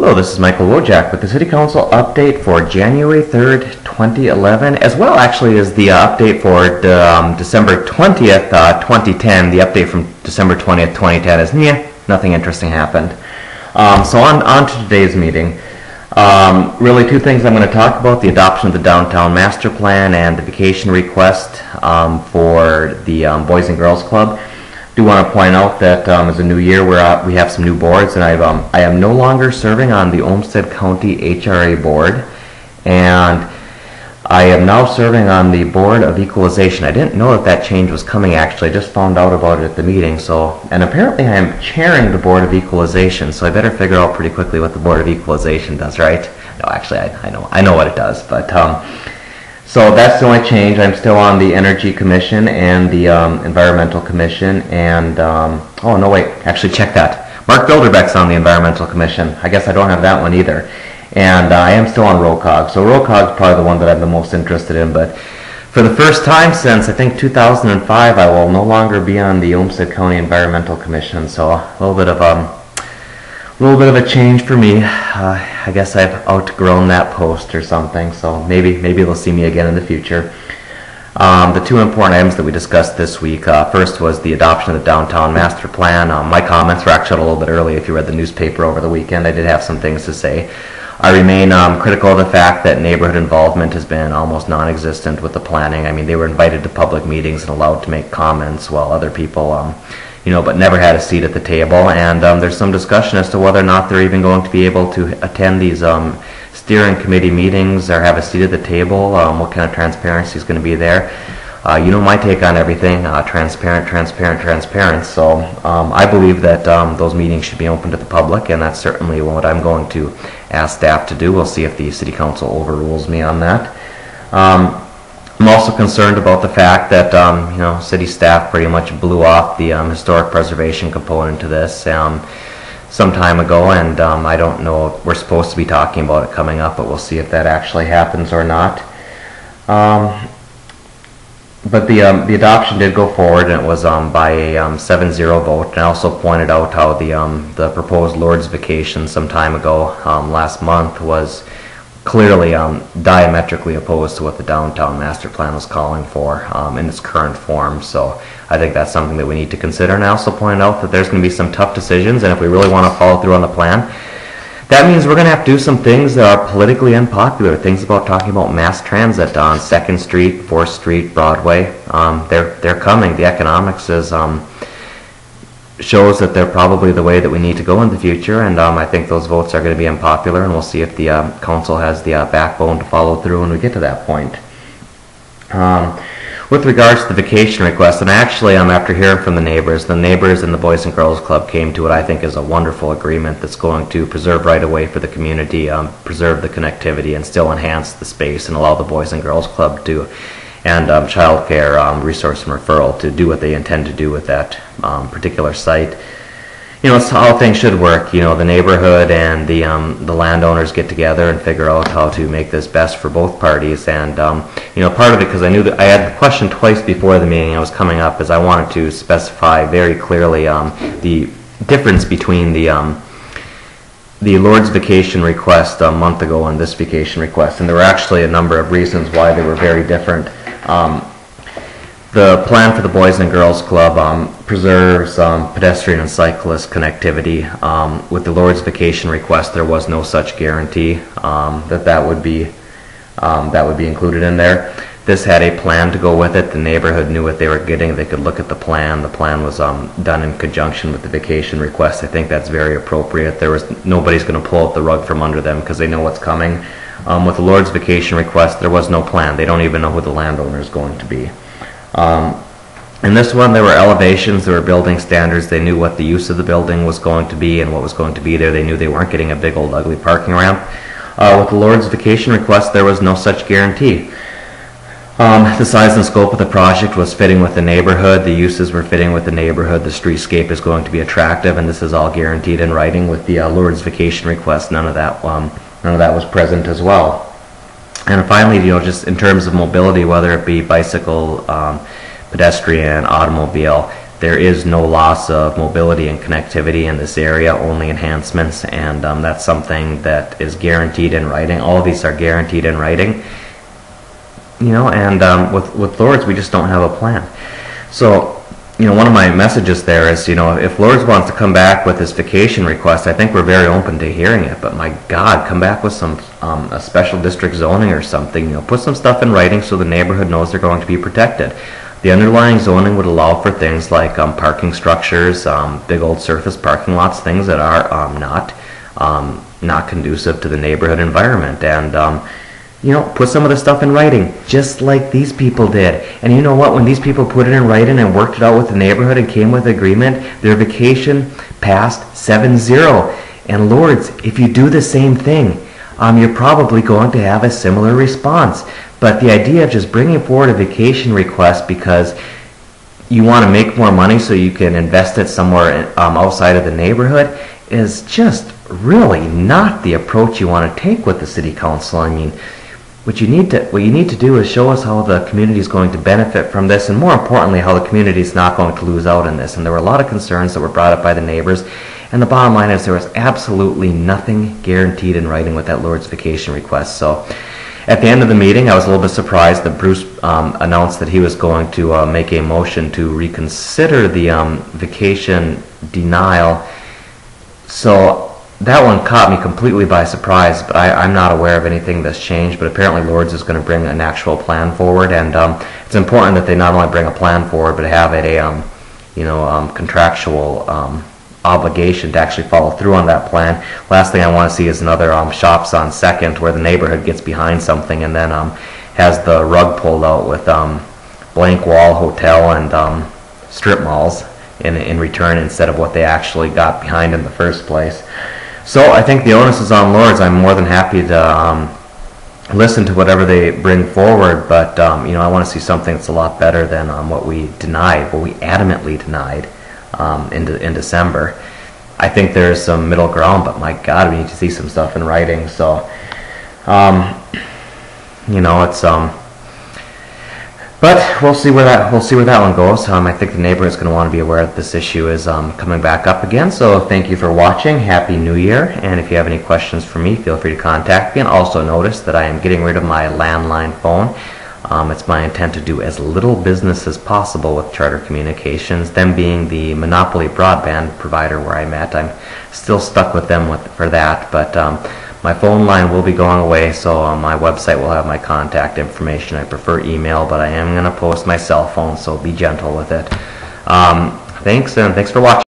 Hello, this is Michael Wojcik with the City Council update for January 3rd, 2011, as well actually as the update for December 20th, 2010. The update from December 20th, 2010 is, nothing interesting happened. So on to today's meeting. Really two things I'm going to talk about: the adoption of the Downtown Master Plan and the vacation request for the Boys and Girls Club. I do want to point out that as a new year we have some new boards, and I am no longer serving on the Olmsted County HRA board, and I am now serving on the Board of Equalization. I didn't know that change was coming, actually. I just found out about it at the meeting. And apparently I am chairing the Board of Equalization, so I better figure out pretty quickly what the Board of Equalization does, right? No, actually I know what it does, but so that's the only change. I'm still on the Energy Commission and the Environmental Commission, and oh no, wait, actually check that. Mark Bilderbeck's on the Environmental Commission. I guess I don't have that one either. And I am still on ROCOG. So ROCOG is probably the one that I'm the most interested in, but for the first time since I think 2005, I will no longer be on the Olmsted County Environmental Commission. So a little bit of a change for me. I guess I've outgrown that post or something, so maybe they'll see me again in the future. The two important items that we discussed this week, first was the adoption of the Downtown Master Plan. My comments were actually a little bit early. If you read the newspaper over the weekend, I did have some things to say. I remain critical of the fact that neighborhood involvement has been almost non-existent with the planning. I mean, they were invited to public meetings and allowed to make comments, while other people but never had a seat at the table. And there's some discussion as to whether or not they're even going to be able to attend these steering committee meetings or have a seat at the table. What kind of transparency is going to be there? My take on everything, transparent. So I believe that those meetings should be open to the public, and that's certainly what I'm going to ask staff to do. We'll see if the City Council overrules me on that. I'm also concerned about the fact that city staff pretty much blew off the historic preservation component to this some time ago, and I don't know if we're supposed to be talking about it coming up, but we'll see if that actually happens or not. But the adoption did go forward, and it was by a 7-0 vote. And I also pointed out how the proposed Lord's vacation some time ago, last month, was clearly diametrically opposed to what the Downtown Master Plan was calling for in its current form. So I think that's something that we need to consider. And I also pointed out that there's going to be some tough decisions, and if we really want to follow through on the plan, that means we're going to have to do some things that are politically unpopular. Things about talking about mass transit on 2nd Street, 4th Street, Broadway. They're coming. The economics shows that they're probably the way that we need to go in the future, and I think those votes are going to be unpopular, and we'll see if the council has the backbone to follow through when we get to that point. With regards to the vacation request, and actually after hearing from the neighbors and the Boys and Girls Club came to what I think is a wonderful agreement that's going to preserve right-of-way for the community, preserve the connectivity, and still enhance the space and allow the Boys and Girls Club to, and child care resource and referral to do what they intend to do with that particular site. It's how things should work. The neighborhood and the landowners get together and figure out how to make this best for both parties. And part of it, because I knew that I had the question twice before the meeting I was coming up, is I wanted to specify very clearly the difference between the Lord's vacation request a month ago and this vacation request, and there were actually a number of reasons why they were very different. The plan for the Boys and Girls Club preserves pedestrian and cyclist connectivity. With the Lord's vacation request, there was no such guarantee that would be included in there. This had a plan to go with it. The neighborhood knew what they were getting. They could look at the plan. The plan was done in conjunction with the vacation request. I think that's very appropriate. Nobody's going to pull out the rug from under them because they know what's coming. With the Lord's vacation request, there was no plan. They don't even know who the landowner is going to be. In this one, there were elevations, there were building standards. They knew what the use of the building was going to be and what was going to be there. They knew they weren't getting a big old ugly parking ramp. With the Lord's vacation request, there was no such guarantee. The size and scope of the project was fitting with the neighborhood. The uses were fitting with the neighborhood. The streetscape is going to be attractive, and this is all guaranteed in writing. With the Lord's vacation request, none of that was present as well. And finally, just in terms of mobility, whether it be bicycle, pedestrian, automobile, there is no loss of mobility and connectivity in this area, only enhancements, and that's something that is guaranteed in writing. All of these are guaranteed in writing, and with Lourdes, we just don't have a plan. So, one of my messages there is, if Lourdes wants to come back with his vacation request, I think we're very open to hearing it, but my God, come back with some a special district zoning or something. Put some stuff in writing so the neighborhood knows they're going to be protected. The underlying zoning would allow for things like parking structures, big old surface parking lots, things that are not conducive to the neighborhood environment. And put some of the stuff in writing, just like these people did. And you know what? When these people put it in writing and worked it out with the neighborhood and came with agreement, their vacation passed 7-0. And Lourdes, if you do the same thing, you're probably going to have a similar response. But the idea of just bringing forward a vacation request because you want to make more money so you can invest it somewhere outside of the neighborhood is just really not the approach you want to take with the city council. I mean, what you need to do is show us how the community is going to benefit from this, and more importantly, how the community is not going to lose out in this. And there were a lot of concerns that were brought up by the neighbors, and the bottom line is there was absolutely nothing guaranteed in writing with that Lourdes vacation request. So at the end of the meeting, I was a little bit surprised that Bruce announced that he was going to make a motion to reconsider the vacation denial. So that one caught me completely by surprise, but I'm not aware of anything that's changed. But apparently Lourdes is going to bring an actual plan forward, and it's important that they not only bring a plan forward, but have it a contractual obligation to actually follow through on that plan. Last thing I want to see is another Shops on 2nd where the neighborhood gets behind something and then has the rug pulled out with blank wall hotel and strip malls in return instead of what they actually got behind in the first place. So I think the onus is on Lourdes. I'm more than happy to listen to whatever they bring forward, but I want to see something that's a lot better than what we adamantly denied in December. I think there's some middle ground, but my God, we need to see some stuff in writing. So, it's but we'll see where that one goes. I think the neighborhood is going to want to be aware that this issue is coming back up again. So thank you for watching. Happy New Year! And if you have any questions for me, feel free to contact me. And also notice that I am getting rid of my landline phone. It's my intent to do as little business as possible with Charter Communications, them being the monopoly broadband provider where I'm at. I'm still stuck with them for that, but my phone line will be going away, so on my website will have my contact information. I prefer email, but I am going to post my cell phone, so be gentle with it. Thanks, and thanks for watching.